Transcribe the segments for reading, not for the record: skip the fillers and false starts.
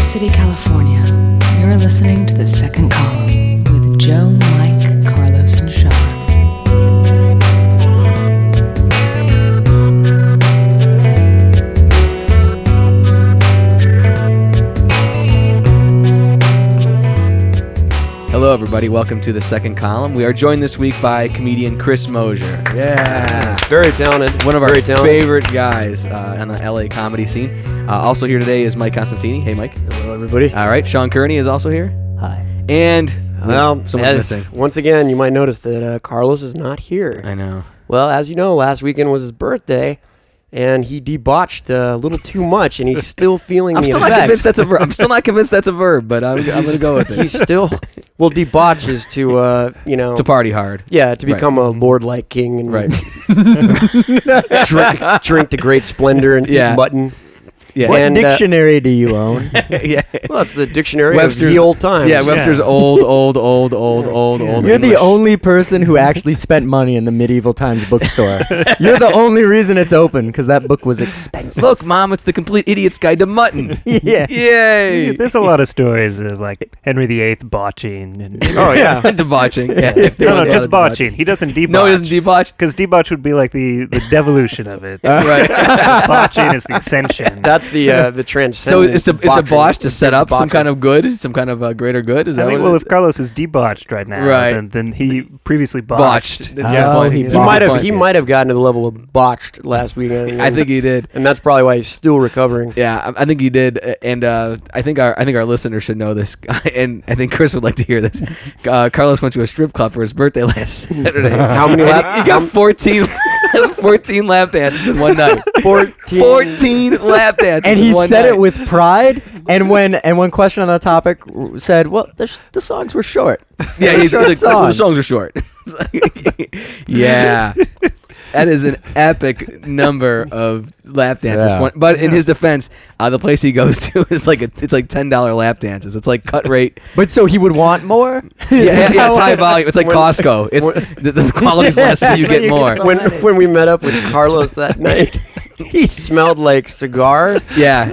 Sacramento City, California. You're listening to The Second Column with Joe, Mike, Carlos, and Sean. Hello, everybody. Welcome to The Second Column. We are joined this week by comedian Chris Mosier. Yeah. Very talented. One of our favorite guys on the LA comedy scene. Also here today is Mike Constantini. Hey, Mike. Hello, everybody. All right. Sean Kearney is also here. Hi. And someone's missing. Once again, you might notice that Carlos is not here. I know. Well, as you know, last weekend was his birthday, and he debauched a little too much, and he's still feeling the effects. I'm still not convinced that's a verb, but I'm going to go with it. He's still... Well, debauch is to, to party hard. Yeah, to become a lord-like king and right. drink the great splendor and eat mutton. Yeah. What dictionary do you own? Yeah. Well, it's the dictionary Webster's, of the old times. Yeah, Webster's old. You're English. the only person who actually spent money in the medieval times bookstore. You're the only reason it's open, because that book was expensive. Look, Mom, it's the Complete Idiot's Guide to Mutton. Yeah. Yay. There's a lot of stories of like Henry VIII botching. And, oh, yeah. Debauching. Yeah. No, just botching. He doesn't debauch. No, he doesn't debauch. Because debauch would be like the devolution of it. Right. Botching is the ascension. That's the transcendence. So is debauch to set up some kind of good, some kind of greater good? Is that I think, what if Carlos is debauched right now, right. then he previously botched. That's your point. He might have gotten to the level of botched last weekend. I think he did, and that's probably why he's still recovering. Yeah, I think he did, and I think our listeners should know this, and I think Chris would like to hear this. Carlos went to a strip club for his birthday last Saturday. How many? He got 14 lap dances in one night. 14 lap dances. And he said night. it with pride. And when questioned on the topic, said, "Well, the songs were short." Yeah, he's like, songs. The songs are short. Yeah. That is an epic number of lap dances. Yeah. But in his defense, the place he goes to is it's like $10 lap dances. It's like cut rate. But so he would want more? Yeah, it's high volume. It's like Costco. It's the quality's less, but you get more. When we met up with Carlos that night, he smelled like cigar,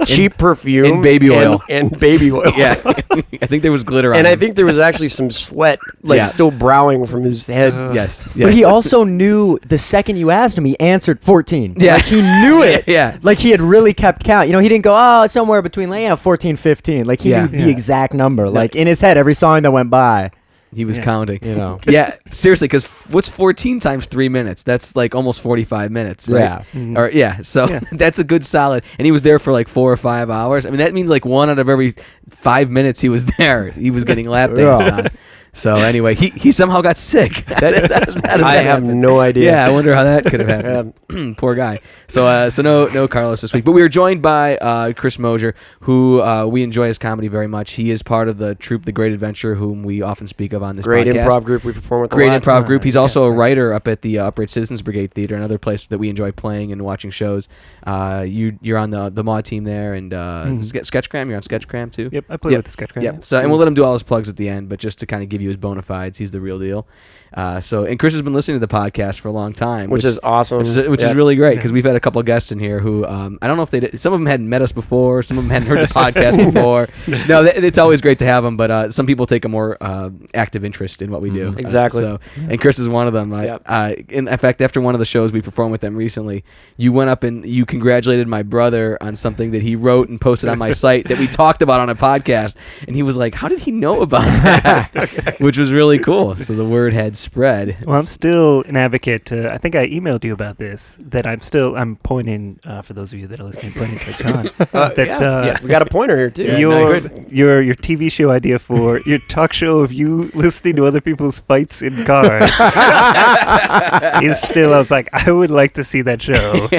cheap perfume, and baby oil. And baby oil. Yeah, I think there was glitter on and him. I think there was actually some sweat, still browing from his head. Yes. But he also knew the second you asked him, he answered 14. Yeah. Like he knew it. Yeah. Like he had really kept count. He didn't go, it's somewhere between 14, 15. Like he knew the exact number. Like in his head, every song that went by. He was counting. Yeah, seriously, because what's 14 times 3 minutes? That's like almost 45 minutes, right? Yeah. Mm-hmm. Or that's a good solid. And he was there for like 4 or 5 hours. I mean, that means like 1 out of every 5 minutes he was there, he was getting lap danced on. So anyway, he somehow got sick. I have no idea. Yeah, I wonder how that could have happened. Poor guy. So no Carlos this week. But we were joined by Chris Mosier, who we enjoy his comedy very much. He is part of the troupe The Great Adventure, whom we often speak of on this Great podcast. Improv group we perform with. Great improv group. He's also a writer up at the Upright Citizens Brigade Theater, another place that we enjoy playing and watching shows. You're on the Maud team there, and Sketchgram. You're on Sketchgram too. Yep, I play with the Sketchgram. Yep. So and we'll let him do all his plugs at the end, but just to kind of give you his bona fides, he's the real deal. And Chris has been listening to the podcast for a long time, which is awesome, which is really great, because we've had a couple of guests in here who I don't know if they did. Some of them hadn't met us before, some of them hadn't heard the podcast before. No, it's always great to have them, but some people take a more active interest in what we do. Exactly. And Chris is one of them. In fact, after one of the shows we performed with them recently, you went up and you congratulated my brother on something that he wrote and posted on my site that we talked about on a podcast, and he was like, "How did he know about that?" Which was really cool. So the word had spread. Well, I'm still an advocate. I think I emailed you about this. That I'm pointing for those of you that are listening, pointing to John. We got a pointer here too. Your TV show idea for your talk show of you listening to other people's fights in cars is still. I was like, I would like to see that show.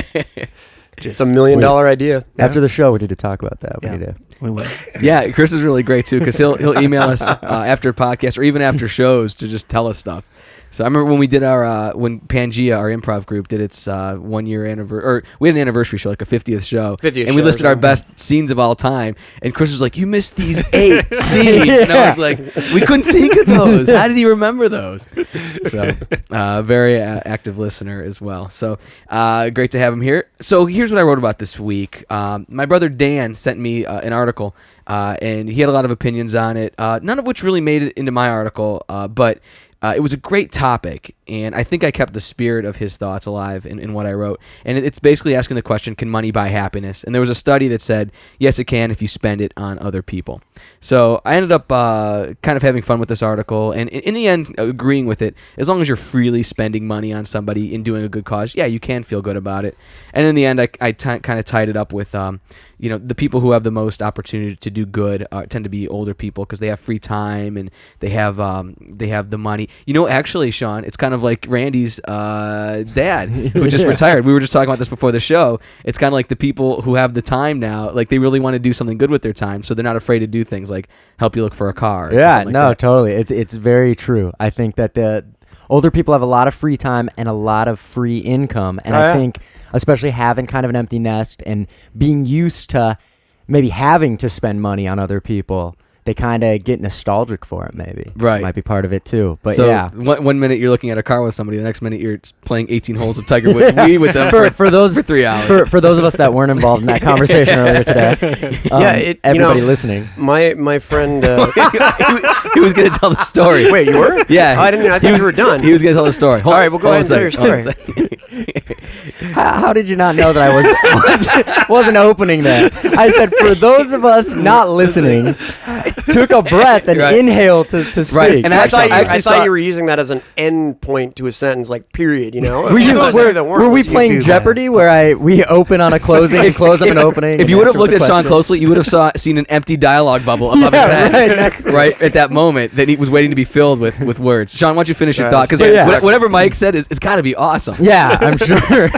It's $1 million idea. After the show, we need to talk about that. We will. Yeah, Chris is really great too, because he'll email us after podcasts or even after shows to just tell us stuff. So I remember when we did when Pangea, our improv group, did its 1 year anniversary, or we had an anniversary show, like a 50th show, and we listed our best scenes of all time. And Chris was like, "You missed these 8 scenes," and I was like, "We couldn't think of those. How did he remember those?" So very active listener as well. So great to have him here. So here's what I wrote about this week. My brother Dan sent me an article and he had a lot of opinions on it, none of which really made it into my article, but it was a great topic, and I think I kept the spirit of his thoughts alive in what I wrote. And it's basically asking the question, can money buy happiness? And there was a study that said, yes, it can if you spend it on other people. So I ended up kind of having fun with this article, and in the end, agreeing with it. As long as you're freely spending money on somebody in doing a good cause, yeah, you can feel good about it. And in the end, I kind of tied it up with the people who have the most opportunity to do good tend to be older people because they have free time and they have the money. Actually, Sean, it's kind of like Randy's dad who just retired. We were just talking about this before the show. It's kind of like the people who have the time now, like they really want to do something good with their time, so they're not afraid to do things like help you look for a car. Yeah, totally. It's very true. I think that the older people have a lot of free time and a lot of free income, and I think especially having kind of an empty nest and being used to maybe having to spend money on other people, they kind of get nostalgic for it. Maybe right, might be part of it too. But so yeah, one minute you're looking at a car with somebody, the next minute you're playing 18 holes of Tiger Woods with them for those for 3 hours. For those of us that weren't involved in that conversation earlier today, everybody listening. My friend, he was going to tell the story. Wait, you were? Yeah, I didn't. I thought you were done. He was going to tell the story. All right, well, go ahead and tell your story. How did you not know that I wasn't opening that? I said, for those of us not listening, took a breath and inhaled to speak. Right. And I thought you were using that as an end point to a sentence, like period. Were we playing Jeopardy where we open on a closing and close on an opening? If you would have looked at Sean closely, you would have seen an empty dialogue bubble above his head. Right at that moment that he was waiting to be filled with words. Sean, why don't you finish your thought? Because whatever Mike said is got to be awesome. Yeah, I'm sure.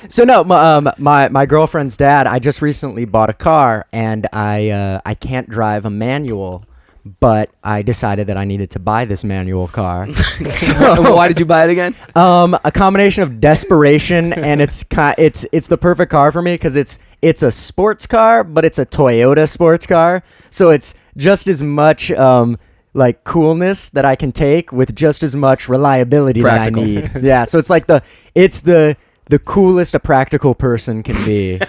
So no, my girlfriend's dad, I just recently bought a car, and I can't drive a manual, but I decided that I needed to buy this manual car. So, why did you buy it again? A combination of desperation, and it's the perfect car for me because it's a sports car, but it's a Toyota sports car, so it's just as much like coolness that I can take with just as much reliability Practical. that I need. Yeah, so it's like the coolest a practical person can be.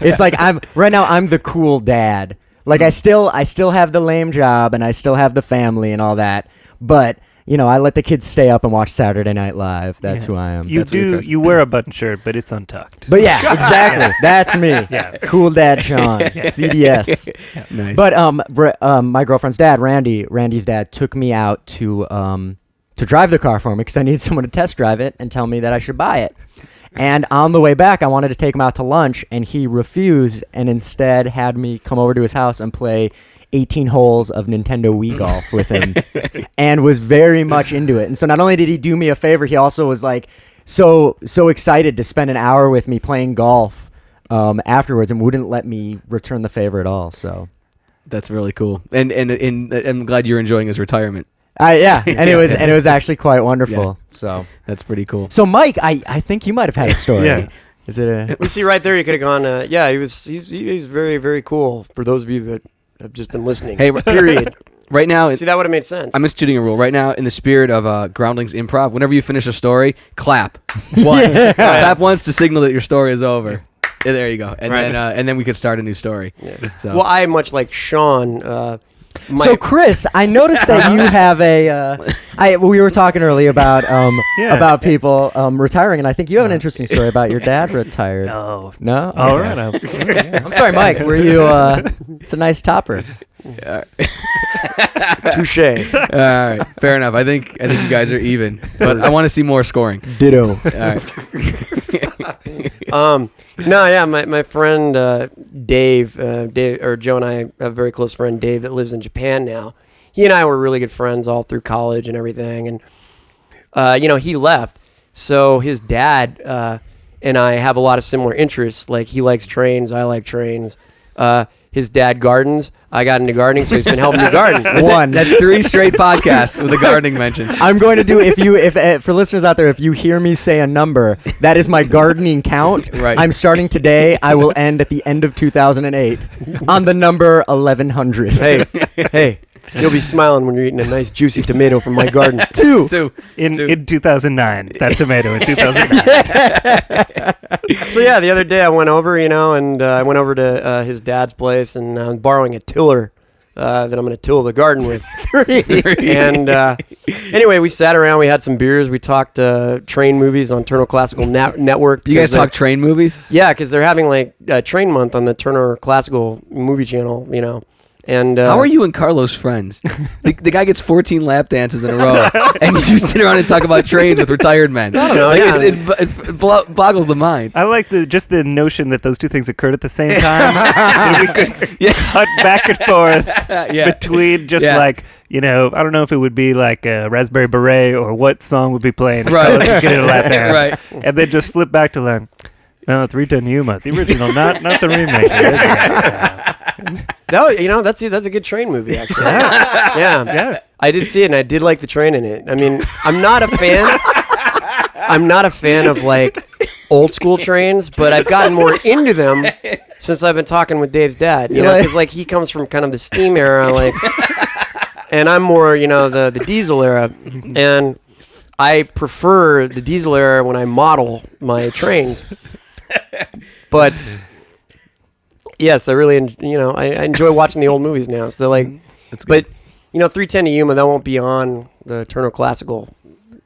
It's like I'm the cool dad. Like I still have the lame job and I still have the family and all that, but I let the kids stay up and watch Saturday Night Live. That's who I am. You wear a button shirt, but it's untucked. But yeah, exactly. That's me. Yeah. Cool dad Sean. CDS. Yeah. Nice. But my girlfriend's dad, Randy's dad, took me out to drive the car for me because I needed someone to test drive it and tell me that I should buy it. And on the way back, I wanted to take him out to lunch, and he refused and instead had me come over to his house and play 18 holes of Nintendo Wii Golf with him and was very much into it. And so not only did he do me a favor, he also was like so excited to spend an hour with me playing golf afterwards and wouldn't let me return the favor at all. So that's really cool. And I'm glad you're enjoying his retirement. And it was actually quite wonderful. Yeah. So that's pretty cool. So Mike, I think you might have had a story. Yeah. Is it a? You see right there, you could have gone. He's very, very cool. For those of you that have just been listening. Hey, period. Right now, see, that would have made sense. I'm instituting a rule right now in the spirit of Groundlings Improv. Whenever you finish a story, clap once. Clap once to signal that your story is over. Yeah, there you go. And then we could start a new story. Yeah. So. Well, I much like Sean. So Chris, I noticed that you have we were talking earlier about people retiring, and I think you have an interesting story about your dad retired. No. All right. I'm sorry, Mike. Were you? It's a nice topper. Touche. All right, fair enough. I think you guys are even, but I want to see more scoring. Ditto. All right. My friend Dave or Joe and I have a very close friend Dave that lives in Japan now. He and I were really good friends all through college and everything, and he left, so his dad and I have a lot of similar interests. Like he likes trains, I like trains. His dad gardens. I got into gardening, so he's been helping me garden. That's 3 straight podcasts with a gardening mention. I'm going to do if for listeners out there, if you hear me say a number, that is my gardening count. Right. I'm starting today. I will end at the end of 2008 on the number 1100. Hey. You'll be smiling when you're eating a nice juicy tomato from my garden. Two. In 2009. That tomato in 2009. So yeah, the other day I went over, and I went over to his dad's place, and I was borrowing a tiller that I'm going to till the garden with. And anyway, we sat around. We had some beers. We talked train movies on Turner Classical Network. You guys talk train movies? Yeah, because they're having like Train Month on the Turner Classical movie channel, And how are you and Carlos friends? The guy gets 14 lap dances in a row, and you sit around and talk about trains with retired men. I don't know. It boggles the mind. I like just the notion that those two things occurred at the same time. That we could cut back and forth between just like, I don't know if it would be like a Raspberry Beret or what song would be playing. Right. Getting a lap dance. Right. And then just flip back to like, no, it's Rita and Yuma, the original, not the remake. That's a good train movie, actually. Yeah. I did see it, and I did like the train in it. I mean, I'm not a fan. I'm not a fan of like old school trains, but I've gotten more into them since I've been talking with Dave's dad. Because like he comes from kind of the steam era, like, and I'm more, the diesel era, and I prefer the diesel era when I model my trains. But yes, I really, I enjoy watching the old movies now. So like, but 310 to Yuma, that won't be on the Turner Classical.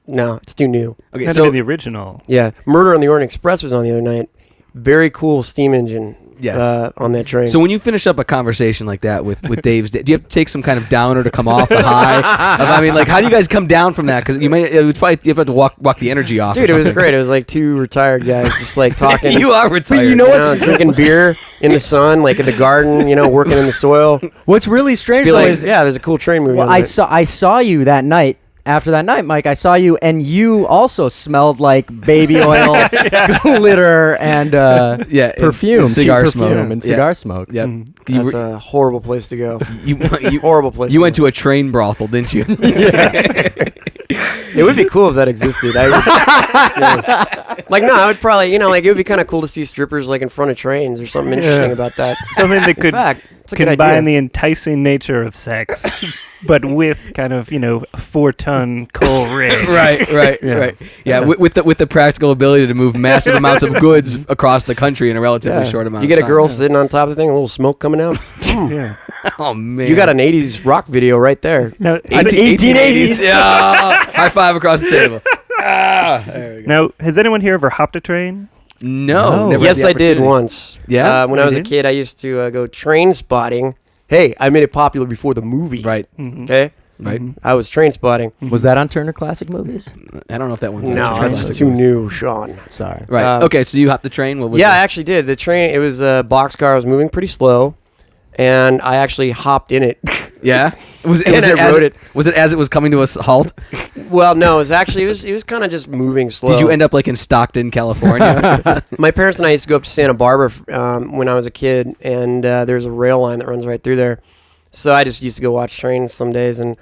No, it's too new. Okay, so the original. Yeah, Murder on the Orient Express was on the other night. Very cool steam engine. Yes. On that train. So when you finish up a conversation like that with Dave's, do you have to take some kind of downer to come off the high? I mean, like, how do you guys come down from that? Because you have to walk the energy off. Dude, it was great. It was like two retired guys just like talking. You are retired. But you know what's drinking beer in the sun, like in the garden, working in the soil. What's really strange though is there's a cool train movie. Well, I saw you that night. After that night, Mike, I saw you, and you also smelled like baby oil, glitter, and perfume, and cigar smoke, and cigar smoke. Yep, that's a horrible place to go. Horrible place. You went to a train brothel, didn't you? It would be cool if that existed. I would probably, it would be kind of cool to see strippers like in front of trains or something interesting about that. Something that could combine the enticing nature of sex, but with kind of, a 4-ton coal rig. Right. Yeah, with the practical ability to move massive amounts of goods across the country in a relatively short amount of time. You get a girl sitting on top of the thing, a little smoke coming out. Yeah. Oh, man. You got an 80s rock video right there. No, 1880s. Yeah. High five across the table. There we go. Now, has anyone here ever hopped a train? No. Yes, I did once. Yeah? When I was a kid, I used to go train spotting. Hey, I made it popular before the movie. Right. Mm-hmm. Okay? Right. I was train spotting. Was that on Turner Classic Movies? I don't know if that one's on No, Turner that's Classic too Movies. new, Sean. Sorry. Right. Okay, so you hopped the train? What was I actually did. The train, it was a boxcar. I was moving pretty slow, and I actually hopped in it. Yeah? Was it as it was coming to a halt? Well, no, it was kind of just moving slow. Did you end up like in Stockton, California? My parents and I used to go up to Santa Barbara when I was a kid, and there's a rail line that runs right through there. So I just used to go watch trains some days, and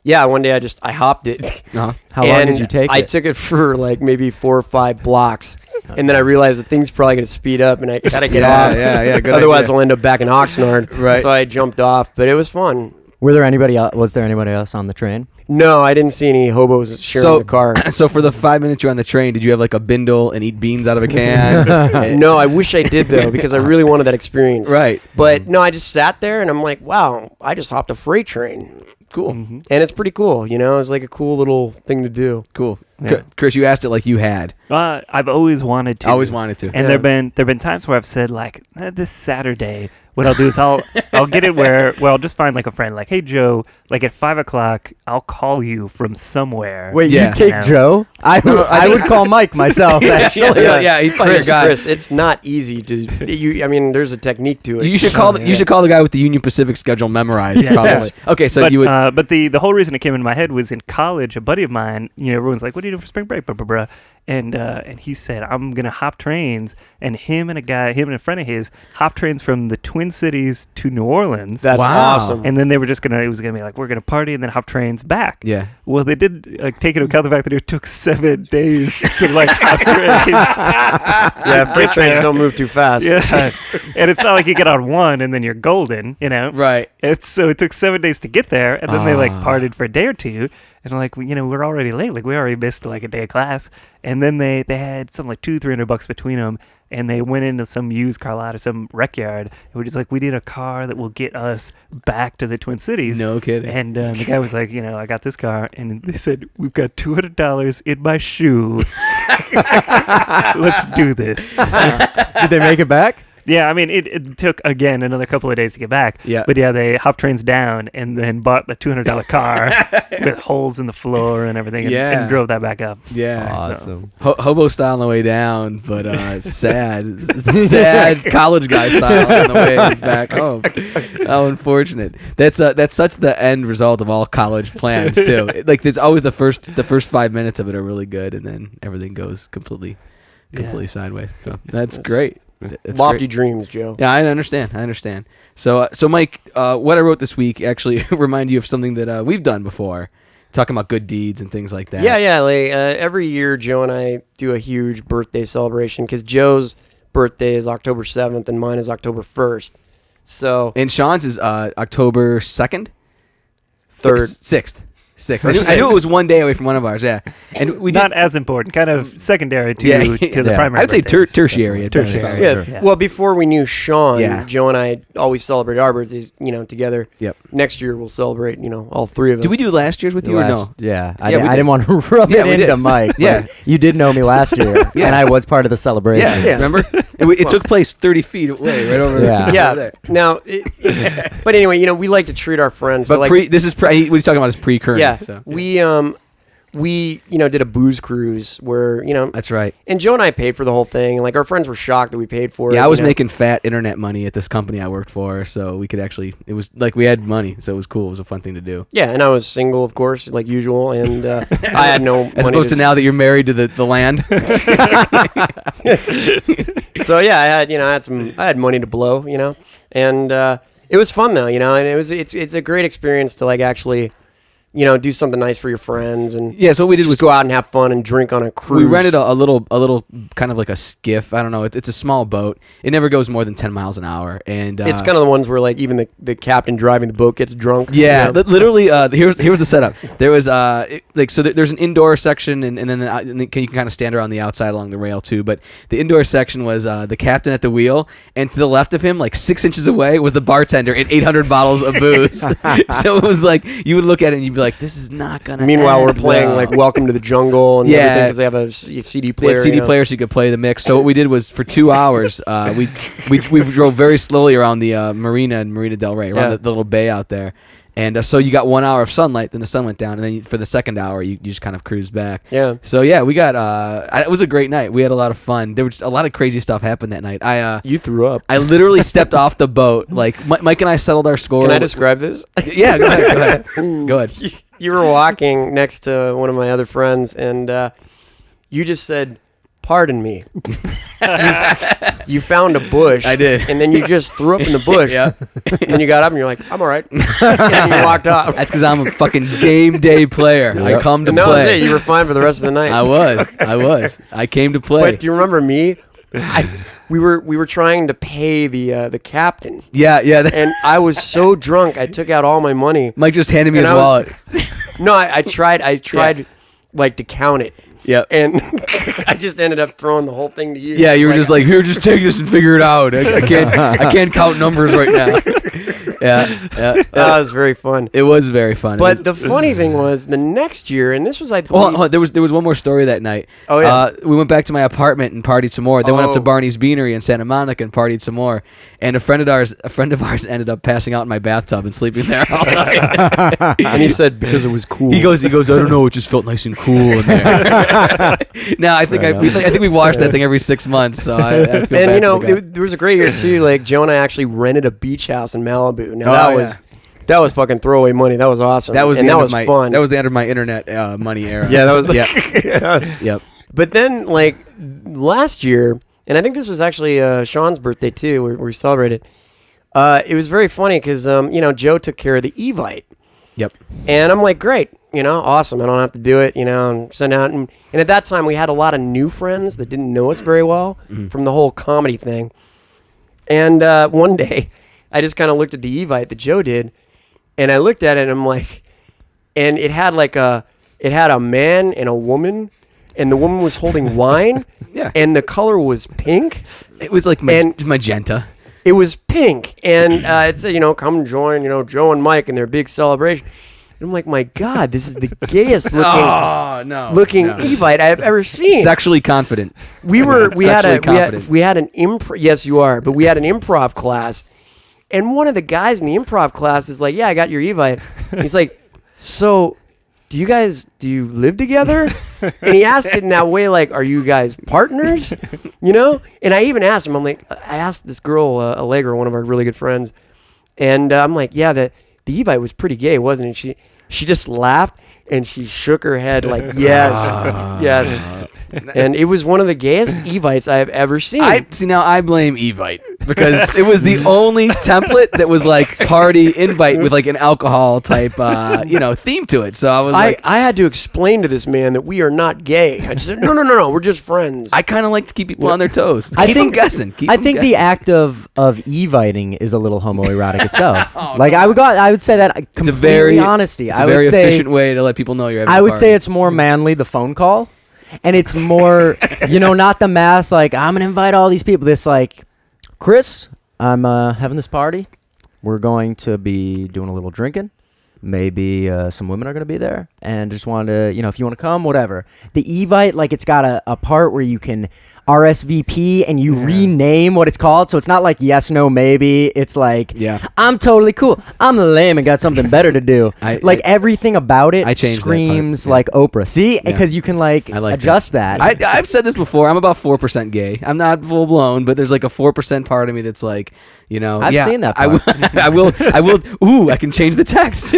one day I hopped it. Uh-huh. How long did you take it? I took it for like maybe 4 or 5 blocks, and then I realized the thing's probably going to speed up, and I gotta get off. Yeah. Good Otherwise, idea. I'll end up back in Oxnard. Right. So I jumped off, but it was fun. Was there anybody else on the train? No, I didn't see any hobos sharing the car. So for the 5 minutes you're on the train, did you have like a bindle and eat beans out of a can? No, I wish I did though, because I really wanted that experience. Right. But no, I just sat there and I'm like, wow, I just hopped a freight train. Cool. Mm-hmm. And it's pretty cool, It's like a cool little thing to do. Cool. Yeah. Chris, you asked it like you had. I've always wanted to. Always wanted to. And there've been times where I've said like, this Saturday, what I'll do is I'll get it where I'll just find like a friend, like, hey Joe, like at 5:00 I'll call you from somewhere. Wait, you take Joe? I would call Mike myself. Actually, yeah, he'd find your guy. Chris, it's not easy to. I mean, there's a technique to it. You should call the guy with the Union Pacific schedule memorized. Yeah. Probably. Yes. Okay, so but, you would. But the whole reason it came into my head was in college. A buddy of mine, everyone's like, "What do you do for spring break?" Blah, blah, blah. And he said, I'm going to hop trains. And him and a friend of his hop trains from the Twin Cities to New Orleans. That's awesome. And then they were it was going to be like, we're going to party and then hop trains back. Yeah. Well, they did take into account the fact that it took 7 days to like hop trains. Yeah, freight trains don't move too fast. Yeah. And it's not like you get on one and then you're golden, Right. So it took 7 days to get there. And then they like partied for a day or two. And like, we're already late. Like we already missed like a day of class. And And then they had something like $200-$300 between them, and they went into some used car lot or some wreck yard. And we're just like, we need a car that will get us back to the Twin Cities. No kidding. And the guy was like, I got this car, and they said, we've got $200 in my shoe. Let's do this. Did they make it back? Yeah, I mean, it took, again, another couple of days to get back. Yeah. But yeah, they hopped trains down and then bought the $200 car with holes in the floor and everything and drove that back up. Yeah. Awesome. Hobo style on the way down, but sad. Sad college guy style on the way back home. How unfortunate. That's such the end result of all college plans, too. Like, there's always the first 5 minutes of it are really good, and then everything goes completely sideways. So that's great. It's Lofty great. dreams, Joe. Yeah, I understand. So Mike, what I wrote this week actually remind you of something that we've done before, talking about good deeds and things like that. Yeah. Like, every year, Joe and I do a huge birthday celebration because Joe's birthday is October 7th and mine is October 1st. So And Sean's is October 2nd? 3rd. 6th. I knew it was one day away from one of ours, yeah. And we Not did, as important, kind of secondary to Yeah. the primary. I'd say birthdays. tertiary. Tertiary. Yeah. Well, before we knew Sean, Yeah. Joe and I always celebrate our birthdays, together. Yep. Next year we'll celebrate, all three of us. Did we do last year's with you or no? Yeah, Yeah, we I did. didn't want to rub Yeah, it we into did. Mike. Yeah. But you did know me last year, Yeah. and I was part of the celebration. Yeah, Yeah. remember? It took place 30 feet away, right over Yeah. Yeah. over there. Now, but anyway, we like to treat our friends. But so like, what he's talking about is pre-current. yeah, So. we did a booze cruise where That's right. and Joe and I paid for the whole thing. And like our friends were shocked that we paid for it. Yeah, I was making fat internet money at this company I worked for, so we could actually. It was like we had money, so it was cool. It was a fun thing to do. Yeah, and I was single, of course, like usual, and I had no. As money opposed to now that you're married to the land. So yeah, I had money to blow, and it was fun though, and it's a great experience to like actually, do something nice for your friends and Yeah, so what we did just was go out and have fun and drink on a cruise. we rented a little kind of like a skiff. I don't know. It's a small boat. It never goes more than 10 miles an hour, and It's kind of the ones where like even the captain driving the boat gets drunk. yeah, literally. Here's the setup. There was there's an indoor section, and then you can kind of stand around the outside along the rail too. But the indoor section was the captain at the wheel, and to the left of him, like 6 inches away, was the bartender and 800 bottles of booze. So it was like you would look at it and you'd be like, "This is not gonna." Meanwhile, we're end playing well. like Welcome to the Jungle and Yeah. everything because they have a CD They player. had CD players, so you could play the mix. So what we did was for 2 hours, we drove very slowly around the marina in Marina Del Rey, around the little bay out there. And so you got 1 hour of sunlight, then the sun went down, and then for the second hour, you just kind of cruised back. Yeah. So yeah, we got it was a great night. We had a lot of fun. There was a lot of crazy stuff happened that night. You threw up. I literally stepped off the boat. Like Mike and I settled our score. Can I describe this? Yeah, go ahead. Go ahead. You were walking next to one of my other friends, and you just said, "Pardon me." You found a bush. I did. And then you just threw up in the bush. Yeah. And then you got up and you're like, "I'm all right." And you walked off. That's because I'm a fucking game day player. I come to And that play. was it. You were fine for the rest of the night. I was. I came to play. But do you remember me? We were trying to pay the captain, Yeah. and I was so drunk I took out all my money. Mike just handed me And his I was- wallet. No, I tried like to count it. Yep. And I just ended up throwing the whole thing to you. Yeah, you were just like, here, just take this and figure it out. I can't count numbers right now. Yeah. that was very fun. It was very fun. But the funny thing was the next year, and this was I Well, believe, there was one more story that night. Oh, yeah. We went back to my apartment and partied some more. Then went up to Oh. Barney's Beanery in Santa Monica and partied some more. And a friend of ours ended up passing out in my bathtub and sleeping there all night. and he said because it was cool. He goes, I don't know, it just felt nice and cool in there. Now I think I think we wash that thing every 6 months. So I feel and bad for the guy. there was a great year too. Like Joe and I actually rented a beach house in Malibu. Now Oh, that was fucking throwaway money. That was awesome. That was and the that end was of my fun. That was the end of my internet money era. yeah, that was yeah. Yep. But then like last year, and I think this was actually Sean's birthday too, where we celebrated. It was very funny because Joe took care of the Evite. Yep. And I'm like, great, awesome. I don't have to do it, and send out. And at that time, we had a lot of new friends that didn't know us very well from the whole comedy thing. And one day, I just kind of looked at the Evite that Joe did, and I looked at it, and I'm like, and it had a man and a woman, and the woman was holding wine, Yeah. and the color was pink. It was like magenta. It was pink, and it said, come join, Joe and Mike in their big celebration. And I'm like, my God, this is the gayest looking Evite I've ever seen. Sexually confident. We had an improv class, and one of the guys in the improv class is like, yeah, I got your Evite. And he's like, so do you live together? And he asked it in that way, like, are you guys partners? And I even asked him, I asked this girl, Allegra, one of our really good friends, and I'm like, yeah, the Evite was pretty gay, wasn't it? She just laughed and she shook her head like, yes, yes. And it was one of the gayest Evites I have ever seen. I blame Evite because it was the only template that was like party invite with like an alcohol type, theme to it. So I was I had to explain to this man that we are not gay. I just said, no, we're just friends. I kind of like to keep people on their toes. I Keep them guessing. The act of eviting is a little homoerotic itself. I would say that completely very honesty. It's a very efficient way to let people know you're having I a would party. say it's more manly, the phone call. And it's more, not the mass, like, I'm going to invite all these people. This, like, Chris, I'm having this party. We're going to be doing a little drinking. Maybe some women are going to be there. And just wanted to, if you want to come, whatever. The Evite, like, it's got a part where you can RSVP and you rename what it's called. So it's not like yes, no, maybe. It's like, I'm totally cool. I'm lame and got something better to do. Everything about it screams like Oprah. See? Because you can adjust that. I've said this before. I'm about 4% gay. I'm not full blown, but there's like a 4% part of me that's like, I've seen that part. I will. Ooh, I can change the text.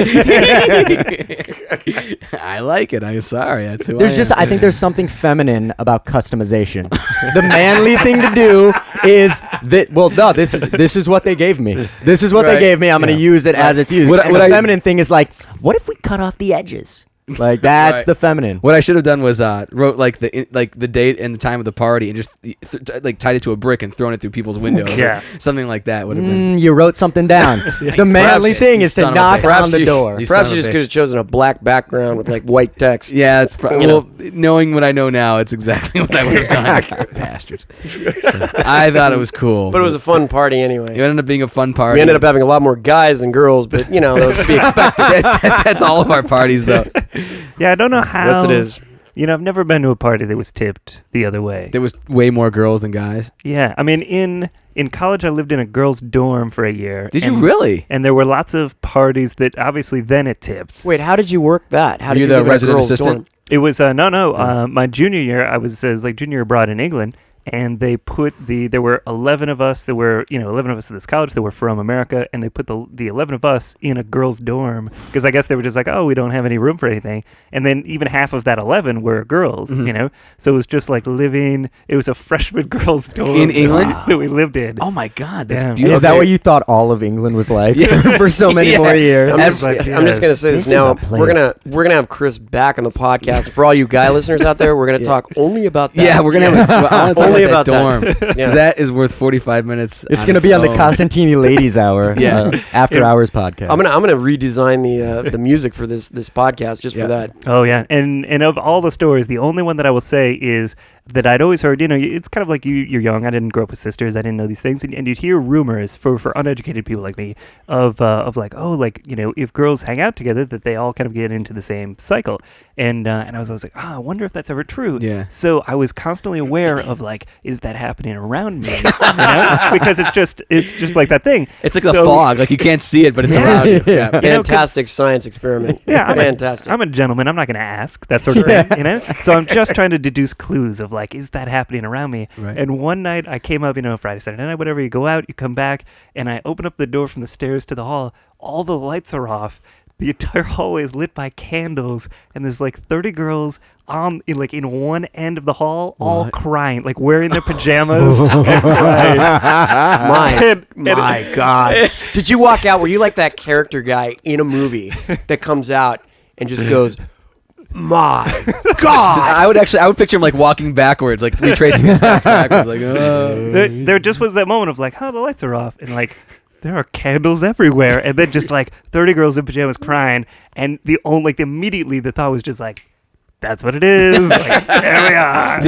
I like it. I'm sorry. That's who I think there's something feminine about customization. The manly thing to do is that. Well, no, this is what they gave me. This is what they gave me. I'm going to use it as it's used. The feminine thing is like, what if we cut off the edges? Like that's the feminine. What I should have done was wrote like the date and the time of the party and just tied it to a brick and thrown it through people's windows. Or something like that would have been. You wrote something down. The manly thing is to knock on the door. Perhaps you just could have chosen a black background with like white text. Yeah, it's knowing what I know now, it's exactly what I would have done. Bastards. So, I thought it was cool, but it was a fun party anyway. It ended up being a fun party. We ended up having a lot more guys than girls, but that was to be expected. That's all of our parties though. Yeah, I don't know how. Yes, it is. I've never been to a party that was tipped the other way. There was way more girls than guys. Yeah, I mean, in college, I lived in a girls' dorm for a year. Did you really? And there were lots of parties that obviously then it tipped. Wait, how did you work that? How did you the live in a resident girls' assistant? dorm? It was my junior year. I was junior abroad in England. And they put there were 11 of us that were, 11 of us at this college that were from America, and they put the 11 of us in a girls' dorm because I guess they were just like, oh, we don't have any room for anything. And then even half of that 11 were girls, So it was just like it was a freshman girls' dorm in England that we lived in. Oh my God, that's And beautiful. is that what you thought all of England was like for so many more years? I'm just gonna say this now. We're gonna have Chris back on the podcast. For all you guy listeners out there, we're gonna talk only about that. Yeah, we're gonna have I want to talk Only about that about dorm. Because that is worth 45 minutes. It's going to be on the Costantini Ladies Hour, after hours podcast. I'm gonna redesign the music for this podcast just for that. Oh yeah, and of all the stories, the only one that I will say is that I'd always heard. It's kind of like you're young. I didn't grow up with sisters. I didn't know these things, and you'd hear rumors for uneducated people like me of like if girls hang out together that they all kind of get into the same cycle. And I was like, I wonder if that's ever true. Yeah. So I was constantly aware of like, is that happening around me? Because it's just like that thing. It's like the fog, like you can't see it, but it's around you. Yeah. Fantastic science experiment. Yeah, fantastic. I'm a gentleman. I'm not going to ask that sort of thing. So I'm just trying to deduce clues of like, is that happening around me? Right. And one night I came up, Friday, Saturday night, whatever. You go out, you come back, and I open up the door from the stairs to the hall. All the lights are off. The entire hallway is lit by candles, and there's like 30 girls in one end of the hall, all crying, like wearing their pajamas and crying. My God! Did you walk out? Were you like that character guy in a movie that comes out and just goes, "My God"? I would picture him like walking backwards, like retracing his steps backwards, like. Oh. There just was that moment of like, the lights are off, and like. There are candles everywhere, and then just like 30 girls in pajamas crying, and immediately the thought was just like, that's what it is. Like, there we are.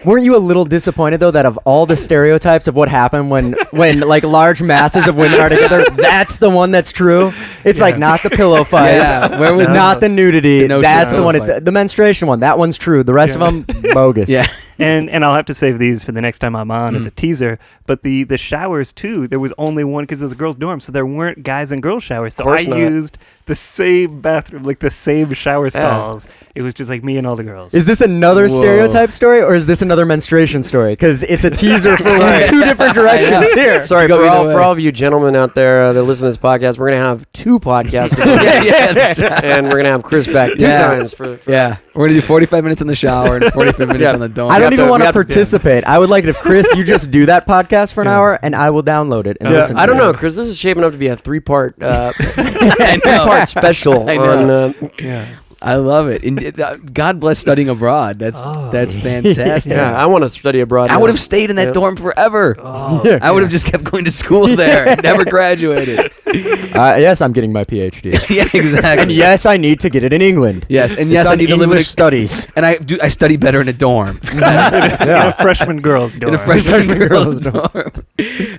Weren't you a little disappointed though that of all the stereotypes of what happened when like large masses of women are together, that's the one that's true? It's like not the pillow fights. Yeah, where was not the nudity? no That's the pillow one. fight. The menstruation one. That one's true. The rest of them bogus. Yeah. And I'll have to save these for the next time I'm on as a teaser. But the showers too, there was only one because it was a girls' dorm, so there weren't guys and girls showers. So I used the same bathroom, like the same shower stalls. It was just like me and all the girls. Is this another stereotype story, or is this another menstruation story? Because it's a teaser for two different directions here. Sorry, for all of you gentlemen out there that listen to this podcast, we're going to have 2 podcasts together. And we're going to have Chris back 2 times. For Yeah. We're going to do 45 minutes in the shower and 45 minutes on the dome. I don't even want to participate. I would like it if, Chris, you just do that podcast for an hour, and I will download it and listen to it. I don't know, Chris. This is shaping up to be a 3-part I special. I know. Yeah. I love it. And God bless studying abroad. That's fantastic. Yeah, I want to study abroad. I would have stayed in that dorm forever. I would have just kept going to school there. Never graduated. Yes, I'm getting my PhD. Yeah, exactly. And yes, I need to get it in England. Yes, and It's yes, I on need to live in English studies. And I study better in a dorm. In a freshman girls' dorm. In a freshman girls' dorm.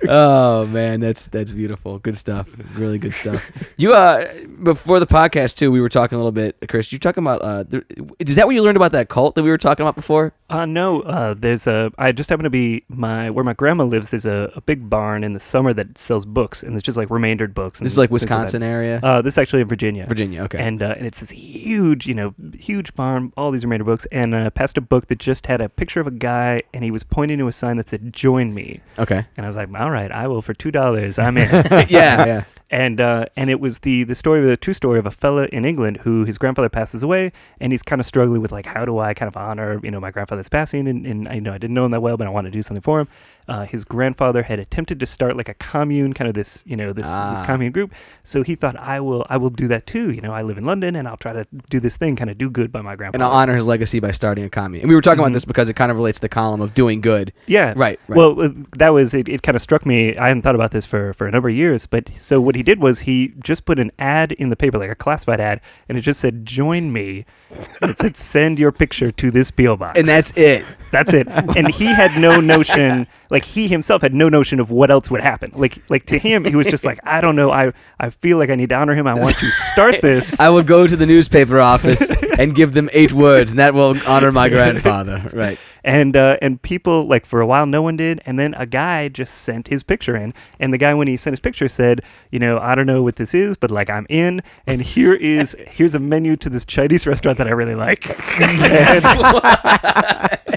Oh man, that's beautiful. Good stuff. Really good stuff. You before the podcast too, we were talking a little bit, Chris. You're talking about is that what you learned about that cult that we were talking about before? No. There's I just happen to be where my grandma lives. There's a big barn in the summer that sells books, and it's just like remaindered books. This is like Wisconsin area. This is actually in Virginia. Virginia, okay. And it's this huge barn, all these remainder books, and passed a book that just had a picture of a guy, and he was pointing to a sign that said "Join me." Okay. And I was like, all right, I will for $2. I'm in. Yeah. And it was the true story of a fella in England who his grandfather passes away, and he's kind of struggling with like, how do I kind of honor my grandfather's passing, and I didn't know him that well, but I want to do something for him. His grandfather had attempted to start like a commune, kind of this commune group. So he thought, I will do that too. I live in London, and I'll try to do this thing, kind of do good by my grandfather. And I'll honor his legacy by starting a commune. And we were talking about this because it kind of relates to the column of doing good. Yeah. Right. Well, that was it. It kind of struck me. I hadn't thought about this for a number of years. But so what he did was he just put an ad in the paper, like a classified ad, and it just said, "Join me." It said, "Send your picture to this P.O. box." And that's it. That's it. And he had no notion, like he himself had no notion of what else would happen. Like to him, he was just like, I don't know. I feel like I need to honor him. I want to start this. I will go to the newspaper office and give them 8 words, and that will honor my grandfather. Right. And people, like, for a while, no one did. And then a guy just sent his picture in. And the guy, when he sent his picture, said, I don't know what this is, but, like, I'm in. And here's a menu to this Chinese restaurant that I really like.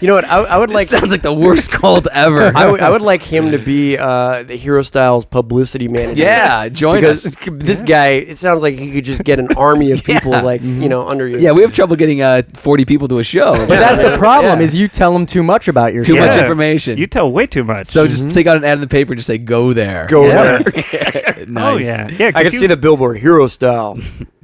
You know what? I would like. Sounds like the worst cult ever. I would like him to be the Hero Styles publicity manager. Yeah, join us. This guy, it sounds like he could just get an army of people under you. Yeah, we have trouble getting 40 people to a show. But that's the problem, is you tell them too much about yourself. Too much information. You tell way too much. So just take out an ad in the paper and just say, go there. Go there. Nice. Oh, yeah. I can see the billboard, Hero Style.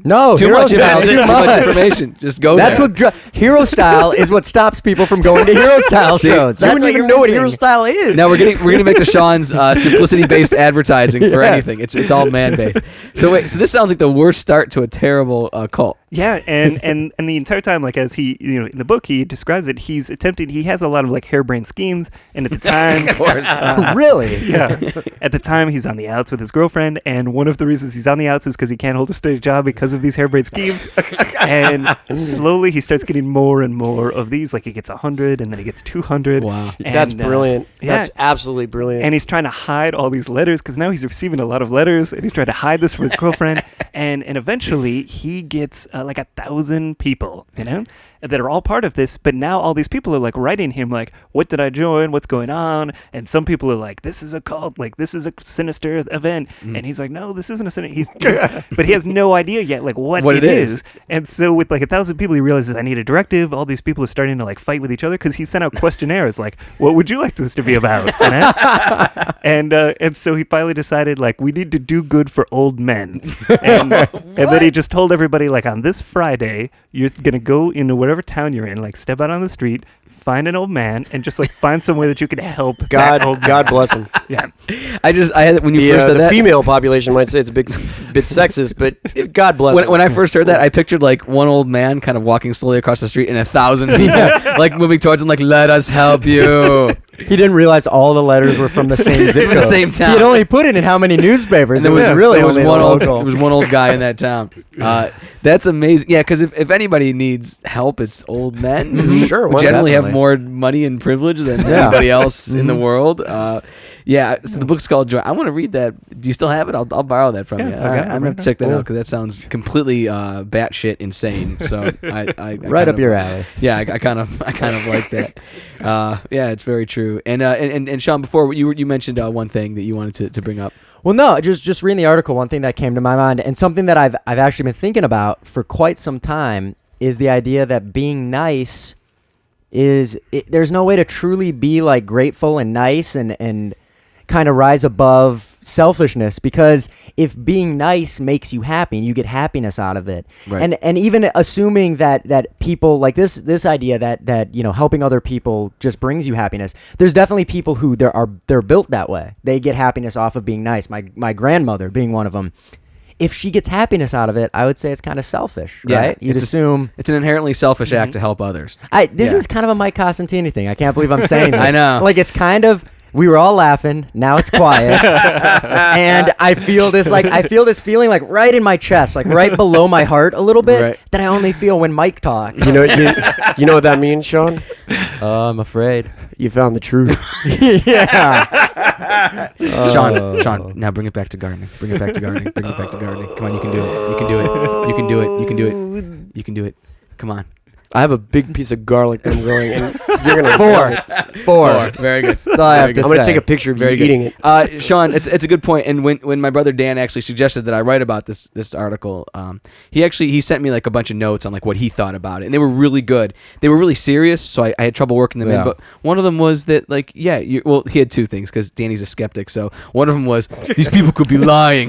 No, Too Hero much Style. too much information. Just go That's there. what Hero Style is. What stops people from going to Hero Style See, shows. You That's wouldn't what even you're know what missing. Hero Style is. Now we're getting back to Sean's simplicity-based advertising for anything. It's all man-based. So this sounds like the worst start to a terrible cult. Yeah, and the entire time, like, as he, in the book, he describes it, he has a lot of, like, harebrained schemes, and at the time... Of course. Really? Yeah. At the time, he's on the outs with his girlfriend, and one of the reasons he's on the outs is because he can't hold a steady job because of these harebrained schemes. And slowly, he starts getting more and more of these. Like, he gets 100, and then he gets 200. Wow. And, That's brilliant. Yeah. That's absolutely brilliant. And he's trying to hide all these letters because now he's receiving a lot of letters, and he's trying to hide this from his girlfriend. And eventually, he gets like 1,000 people, that are all part of this. But now all these people are like writing him like, what did I join? What's going on? And some people are like, this is a cult. Like, this is a sinister event. And he's like, no, this isn't a sinister. But he has no idea yet, like what it is. And so with like 1,000 people, he realizes I need a directive. All these people are starting to like fight with each other because he sent out questionnaires like, what would you like this to be about? And so he finally decided like, we need to do good for old men. And then he just told everybody like, on this Friday, you're going to go into whatever whatever town you're in, like step out on the street, find an old man, and just like find some way that you can help that old man. God bless him. Yeah. I had when you first said the that. female population might say it's a bit sexist, but God bless him. When I first heard that, I pictured like one old man kind of walking slowly across the street and 1,000 people like moving towards him, like, let us help you. He didn't realize all the letters were from the same zip From code. the same town. He had only put it in how many newspapers. And It was really there was only one the old local. there was one old guy in that town. That's amazing. Yeah, because if anybody needs help, it's old men who Sure, who generally have definitely. more money and privilege than anybody else in the world. Yeah, so the book's called Joy. I want to read that. Do you still have it? I'll borrow that from you. Yeah, okay, I'm going to check that out because that sounds completely batshit insane. So I Right kind up of- your alley. Yeah, I kind of like that. Yeah, it's very true. And Sean, before you mentioned one thing that you wanted to bring up. Well, no, just reading the article, one thing that came to my mind, and something that I've actually been thinking about for quite some time, is the idea that being nice there's no way to truly be like grateful and nice and kind of rise above selfishness, because if being nice makes you happy and you get happiness out of it, Right. and even assuming that people like this idea that helping other people just brings you happiness, there's definitely people who they're built that way. They get happiness off of being nice. My grandmother being one of them. If she gets happiness out of it, I would say it's kind of selfish, right? You'd assume. It's an inherently selfish act to help others. This is kind of a Mike Costantini thing. I can't believe I'm saying this. I know. Like, it's kind of, we were all laughing. Now it's quiet. And I feel this feeling like right in my chest, like right below my heart a little bit, Right. that I only feel when Mike talks. You know what that means, Sean? I'm afraid. You found the truth. Yeah. Sean, now bring it back to gardening. Bring it back to gardening. Bring it back to gardening. Come on, you can do it. You can do it. You can do it. You can do it. You can do it. Come on. I have a big piece of garlic that I'm growing, and you're gonna Four. Very good. That's all I have to I'm gonna say. take a picture of you Very good. eating it. Sean, it's a good point. And when my brother Dan actually suggested that I write about this article, he sent me like a bunch of notes on like what he thought about it, and they were really good. They were really serious, so I had trouble working them in. Yeah. But one of them was that like he had two things because Danny's a skeptic. So one of them was these people could be lying,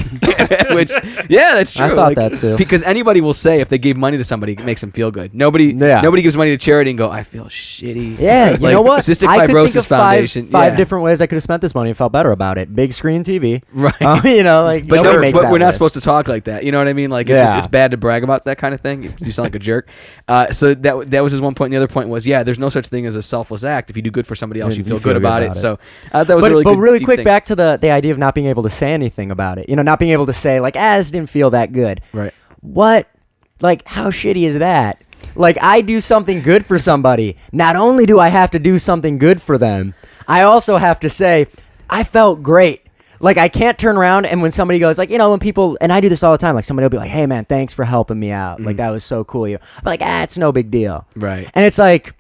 which that's true. I thought that too. Because anybody will say if they gave money to somebody, it makes them feel good. Nobody gives money to charity and go, I feel shitty. Yeah, you Like, know what? Cystic I could Fibrosis think of Foundation. five different ways I could have spent this money and felt better about it. Big screen TV. Right. Like, But, nobody makes that we're not list. supposed to talk like that. You know what I mean? Like it's bad to brag about that kind of thing. You sound like a jerk. So that was his one point. And the other point was, there's no such thing as a selfless act. If you do good for somebody else, you feel good about it. So that was a really good. But really deep quick, thing. back to the idea of not being able to say anything about it. Not being able to say like, this didn't feel that good. Right. What? Like, how shitty is that? Like, I do something good for somebody. Not only do I have to do something good for them, I also have to say, I felt great. Like, I can't turn around and when somebody goes, like, when people, and I do this all the time, like, somebody will be like, hey, man, thanks for helping me out. Like, that was so cool of you. I'm like, it's no big deal. Right. And it's like,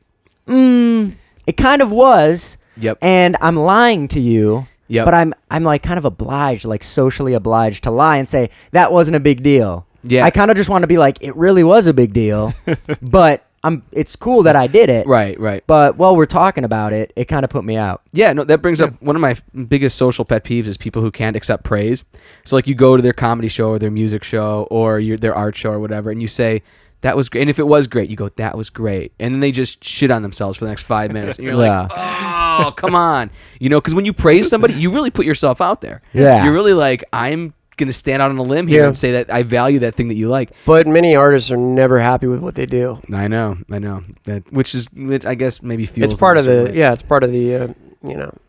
it kind of was. Yep. And I'm lying to you. Yep. But I'm like kind of obliged, like socially obliged to lie and say, that wasn't a big deal. Yeah. I kind of just want to be like, it really was a big deal, but it's cool that I did it. Right. But while we're talking about it, it kind of put me out. Yeah, no, that brings up one of my biggest social pet peeves is people who can't accept praise. So like you go to their comedy show or their music show or their art show or whatever, and you say, that was great. And if it was great, you go, that was great. And then they just shit on themselves for the next 5 minutes. And you're like, oh, come on. Because when you praise somebody, you really put yourself out there. Yeah. You're really like, I'm going to stand out on a limb here and say that I value that thing that you like. But many artists are never happy with what they do. I know. Which I guess maybe fuels It's part of them a certain way. it's part of the,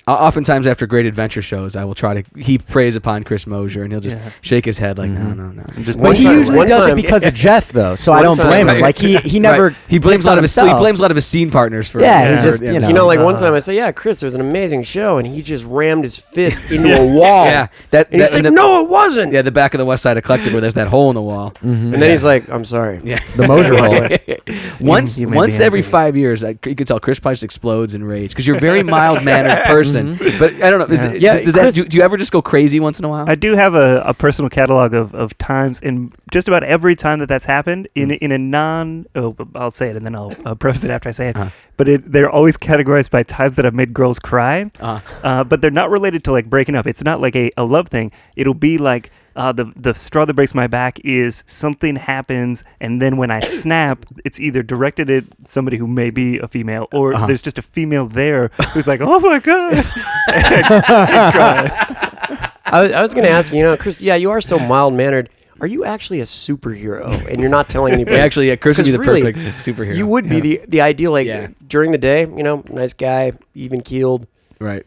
Oftentimes after great adventure shows, I will try to heap praise upon Chris Mosier, and he'll just shake his head like, no. But he usually does it because of Jeff, though, so I don't blame him. Like, he never... Right. He blames a lot of his himself. He blames a lot of his scene partners for Yeah, he just, like one time I said, Chris, it was an amazing show, and he just rammed his fist into a wall. Yeah. And he's like, no, it wasn't. Yeah, the back of the West Side Eclectic where there's that hole in the wall. And then he's like, I'm sorry. Yeah. The Mosier hole. Once every 5 years, you can tell Chris probably just explodes in rage because you're a very mild-mannered person. But I don't know. Do you ever just go crazy once in a while? I do have a personal catalog of times, and just about every time that's happened in a non. Oh, I'll say it and then I'll preface it after I say it. But they're always categorized by times that I've made girls cry. But they're not related to like breaking up. It's not like a love thing. It'll be like the straw that breaks my back is something happens, and then when I snap, it's either directed at somebody who may be a female, or there's just a female there who's like, "Oh my god!" and cries. I was going to ask you, Chris. Yeah, you are so mild mannered. Are you actually a superhero? And you're not telling anybody. Actually, Chris would be the really, perfect superhero. You would be the ideal, during the day, nice guy, even keeled. Right.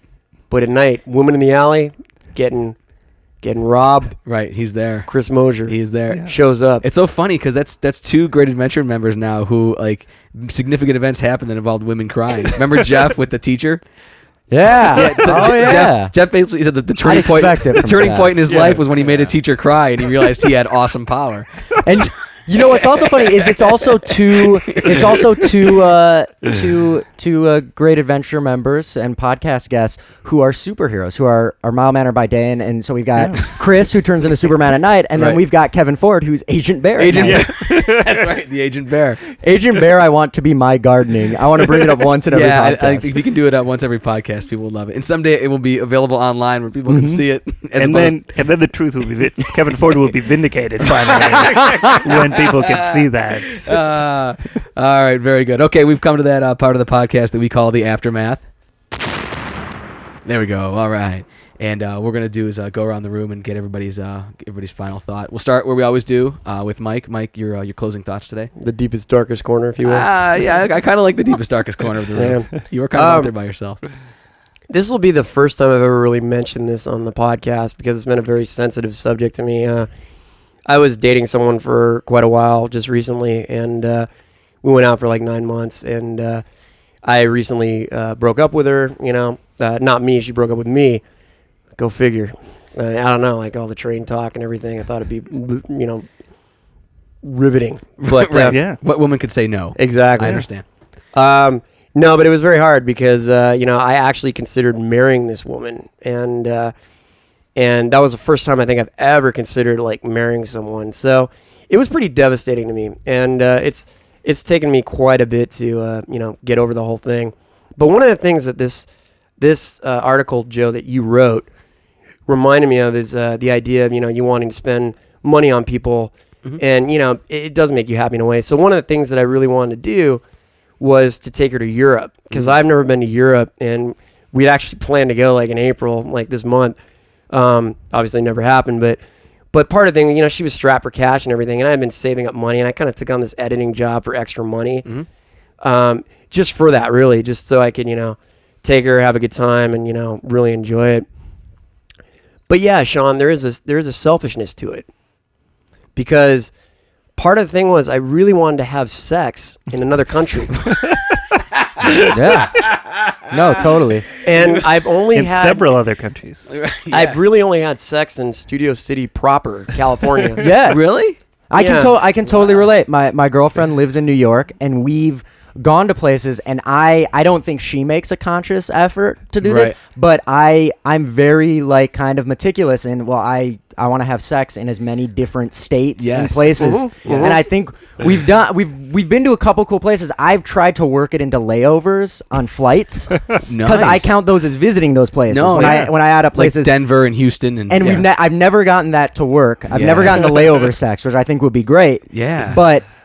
But at night, woman in the alley, getting robbed. Right. He's there. Chris Mosier. He's there. Shows up. It's so funny because that's two Great Adventure members now who significant events happen that involved women crying. Remember Jeff with the teacher? Yeah. Jeff basically said that the turning point in his life was when he made a teacher cry and he realized he had awesome power. And what's also funny is it's also two Great Adventure members and podcast guests who are superheroes, who are mild mannered by day, and so we've got Chris, who turns into Superman at night, and then we've got Kevin Ford, who's Agent Bear. That's right, the Agent Bear. Agent Bear, I want to be my gardening. I want to bring it up once in every podcast. I think if you can do it once every podcast, people will love it. And someday it will be available online where people can see it. And then the truth will be Kevin Ford will be vindicated finally when people can see that. All right, very good. Okay, we've come to that part of the podcast that we call the aftermath. There we go. All right. And what we're going to do is go around the room and get everybody's final thought. We'll start where we always do with Mike. Mike, your closing thoughts today? The deepest, darkest corner, if you will. Yeah, I kind of like the deepest, darkest corner of the room. You were kind of out there by yourself. This will be the first time I've ever really mentioned this on the podcast because it's been a very sensitive subject to me. I was dating someone for quite a while just recently, and we went out for like 9 months, and I recently broke up with her, not me, she broke up with me. Go figure. I don't know, like all the train talk and everything. I thought it'd be, riveting. But what woman could say no? Exactly. I understand. No, but it was very hard because, I actually considered marrying this woman, and that was the first time I think I've ever considered like marrying someone. So it was pretty devastating to me, and it's taken me quite a bit to get over the whole thing. But one of the things that this article, Joe, that you wrote reminded me of is the idea of you wanting to spend money on people, and it does make you happy in a way. So one of the things that I really wanted to do was to take her to Europe because I've never been to Europe, and we'd actually planned to go like in April, like this month. Obviously never happened, but part of the thing, she was strapped for cash and everything, and I had been saving up money, and I kind of took on this editing job for extra money, just for that, really, just so I could, take her, have a good time, and, really enjoy it. But yeah, Sean, there is a selfishness to it, because part of the thing was I really wanted to have sex in another country. Yeah. No, totally. And I've only in had several other countries. I've really only had sex in Studio City proper, California. Yeah. Really? I can totally relate. My girlfriend lives in New York, and we've gone to places, and I don't think she makes a conscious effort to do this, but I'm very kind of meticulous in, I want to have sex in as many different states and places. And I think we've been to a couple cool places. I've tried to work it into layovers on flights because I count those as visiting those places. When I add up places like Denver and Houston, and I've never gotten that to work. I've never gotten to layover sex, which I think would be great. Yeah.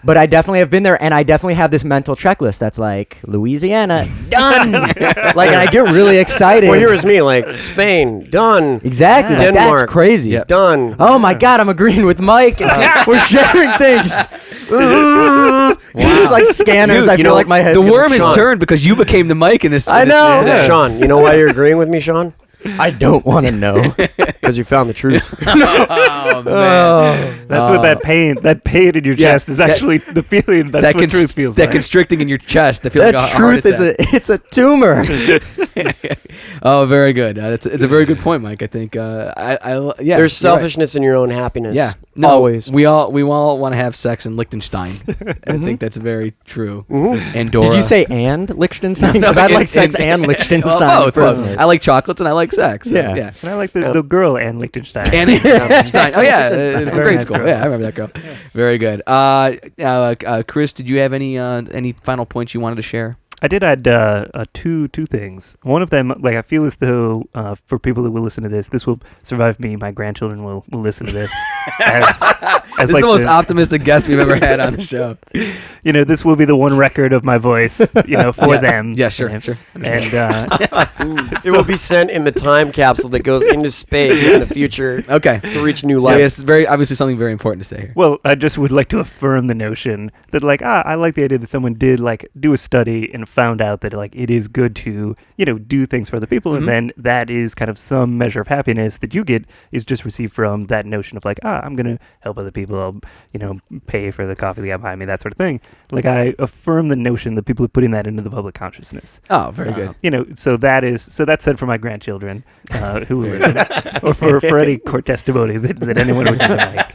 But I definitely have been there, and I definitely have this mental checklist that's like Louisiana, done. And I get really excited. Well, here is me, Spain, done. Exactly. Denmark, that's crazy. Done. Oh my God, I'm agreeing with Mike. We're sharing things. It's like scanners. Dude, I feel like my head's the worm gonna has turned because you became the Mike in this. I know. Today. Sean, you know why you're agreeing with me, Sean? I don't want to know. Because you found the truth. Oh, man. That's what that pain in your chest is actually the feeling. That's what truth feels like. That constricting in your chest. That feels that like a truth is a tumor. Oh, very good. It's a very good point, Mike. I think. There's selfishness in your own happiness. Yeah, always. We all want to have sex in Liechtenstein. I think that's very true. Andorra. Did you say and Liechtenstein? Because I like sex and Liechtenstein. Well, both. I like chocolates and I like sex. Yeah. And I like the girl Anne Liechtenstein. Anne Liechtenstein. Oh yeah, from grade nice school. girl. Yeah, I remember that girl. Very good. Chris, did you have any final points you wanted to share? I did add two things. One of them, like I feel as though for people that will listen to this will survive me. My grandchildren will listen to this. As this is the most optimistic guest we've ever had on the show. This will be the one record of my voice, for them. Yeah, sure, sure. And it will be sent in the time capsule that goes into space in the future. Okay. To reach new So life. it's very obviously something very important to say here. Well, I just would like to affirm the notion that, like, I like the idea that someone did, like, do a study and found out that, like, it is good to, do things for other people, and then that is kind of some measure of happiness that you get is just received from that notion of, like, I'm going to help other people, I'll, pay for the coffee they got behind me, that sort of thing. Like, I affirm the notion that people are putting that into the public consciousness. Oh, very good. So that's said for my grandchildren who listen, or for any court testimony that anyone would like,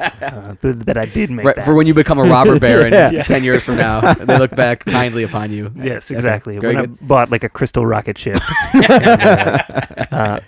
that I did make right, that. For when you become a robber baron 10 years from now, they look back kindly upon you. Yes, exactly. Okay, when I bought like a crystal rocket ship.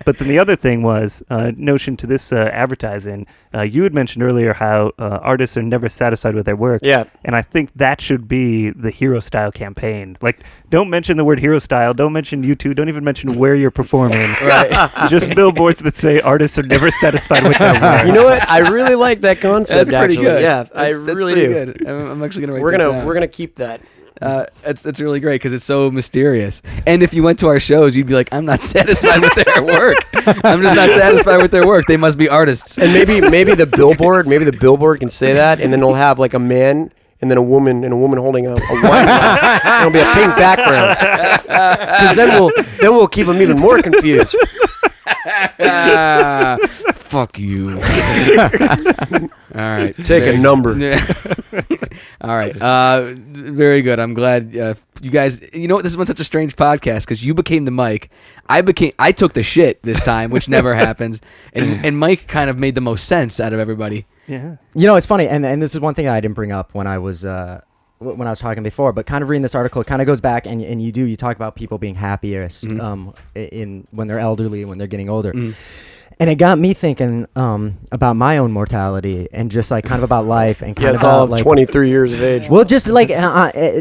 But then the other thing was notion to this advertising. You had mentioned earlier how artists are never satisfied with their work. Yeah. And I think that should be the hero style campaign. Like, don't mention the word hero style. Don't mention YouTube. Don't even mention where you're performing. Right. Just billboards that say artists are never satisfied with their work. You know what? I really like that concept. That's pretty good. Yeah, I really pretty do. Good. I'm actually gonna write We're that gonna down. we're gonna keep that. It's really great because it's so mysterious. And if you went to our shows, you'd be like, I'm not satisfied with their work. I'm just not satisfied with their work. They must be artists. And maybe the billboard can say that, and then it'll have like a man and then a woman holding a wine glass. It'll be a pink background. Because then we'll keep them even more confused. Fuck you. All right. Take a number. All right. Very good. I'm glad you guys. You know what? This was such a strange podcast because you became the Mike. I took the shit this time, which never happens. And Mike kind of made the most sense out of everybody. Yeah. It's funny, and this is one thing that I didn't bring up when I was talking before, but kind of reading this article, it kind of goes back, and you talk about people being happiest in when they're elderly, when they're getting older. And it got me thinking about my own mortality and just like kind of about life and kind of all about, like, 23 years of age. well, just like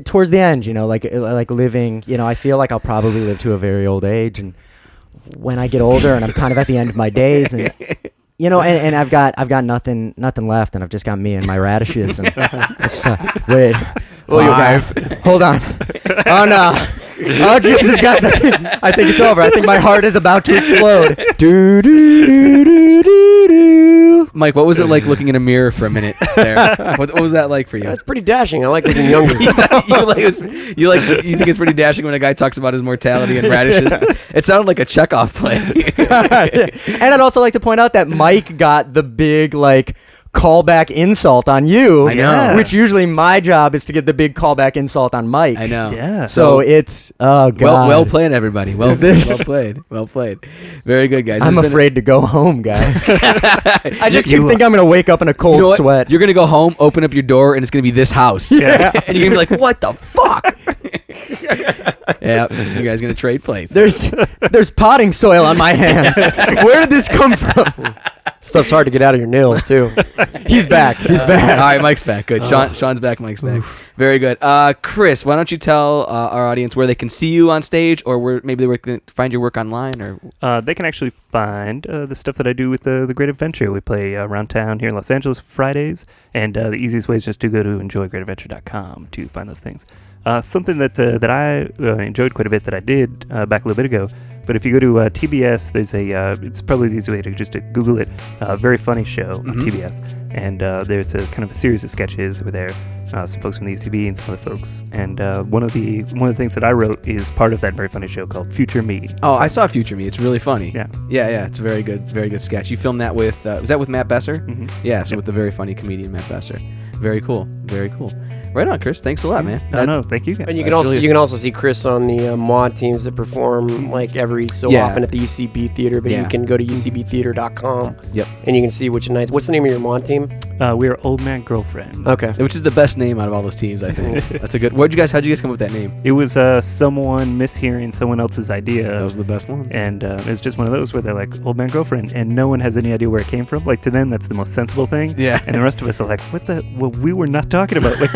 towards the end, like living, I feel like I'll probably live to a very old age, and when I get older and I'm kind of at the end of my days, and and I've got nothing left, and I've just got me and my radishes. And wait, hold on. Oh no. Oh Jesus, guys! I think it's over. I think my heart is about to explode. Do do do do do do. Mike, what was it like looking in a mirror for a minute there? What was that like for you? That's pretty dashing. I like looking younger. You think it's pretty dashing when a guy talks about his mortality and radishes? It sounded like a Chekhov play. And I'd also like to point out that Mike got the big callback insult on you. I know. Which usually my job is to get the big callback insult on Mike. I know. Yeah. So it's God. Well played, everybody. Well played. Very good, guys. I'm afraid to go home, guys. I just think I'm gonna wake up in a cold sweat. You're gonna go home, open up your door, and it's gonna be this house. Yeah. And you're gonna be like, "What the fuck?" Yeah, you guys gonna trade plates. There's potting soil on my hands. Where did this come from? Stuff's hard to get out of your nails too. He's back. All right, Mike's back. Good. Sean's back. Mike's back. Very good. Chris, why don't you tell our audience where they can see you on stage, or where maybe they can find your work online, or they can actually find the stuff that I do with the Great Adventure. We play around town here in Los Angeles Fridays, and the easiest way is just to go to enjoygreatadventure.com to find those things. Something that I enjoyed quite a bit that I did back a little bit ago. But if you go to TBS, there's it's probably the easy way to just to Google it. Very funny show on TBS, and there's a kind of a series of sketches where there some folks from the UCB and some other folks. And one of the things that I wrote is part of that very funny show called Future Me. Oh, I saw Future Me. It's really funny. Yeah. It's a very good sketch. You filmed that with was that with Matt Besser? Mm-hmm. Yeah, so with the very funny comedian Matt Besser. Very cool. Right on, Chris. Thanks a lot, man. No, thank you guys. And you can also see Chris on the mod teams that perform like every so often at the UCB theater. But you can go to ucbtheater.com. Yep. And you can see which nights. What's the name of your mod team? We are Old Man Girlfriend. Okay. Which is the best name out of all those teams, I think. That's a good. How'd you guys come up with that name? It was someone mishearing someone else's idea. That was the best one. And it was just one of those where they're like, Old Man Girlfriend, and no one has any idea where it came from. Like, to them, that's the most sensible thing. Yeah. And the rest of us are like, what the? Well, we were not talking about. Like,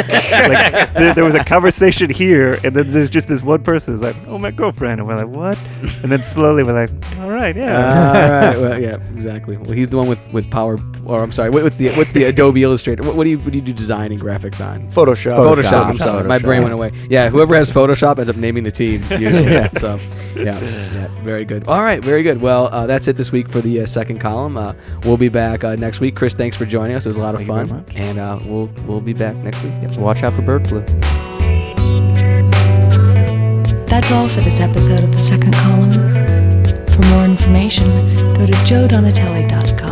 there was a conversation here, and then there's just this one person who's like, Old Man Girlfriend. And we're like, what? And then slowly we're like, all right, yeah. All right. Well, yeah, exactly. Well, he's the one with Power, or I'm sorry, what's the Adobe Illustrator? What do you do design and graphics on? Photoshop. I'm sorry, my brain went away. Yeah, whoever has Photoshop ends up naming the team. Usually. So, yeah, very good. All right, very good. Well, that's it this week for the second column. We'll be back next week. Chris, thanks for joining us. It was a lot of fun, and we'll be back next week. So watch out for bird flu. That's all for this episode of The Second Column. For more information, go to joedonatelli.com.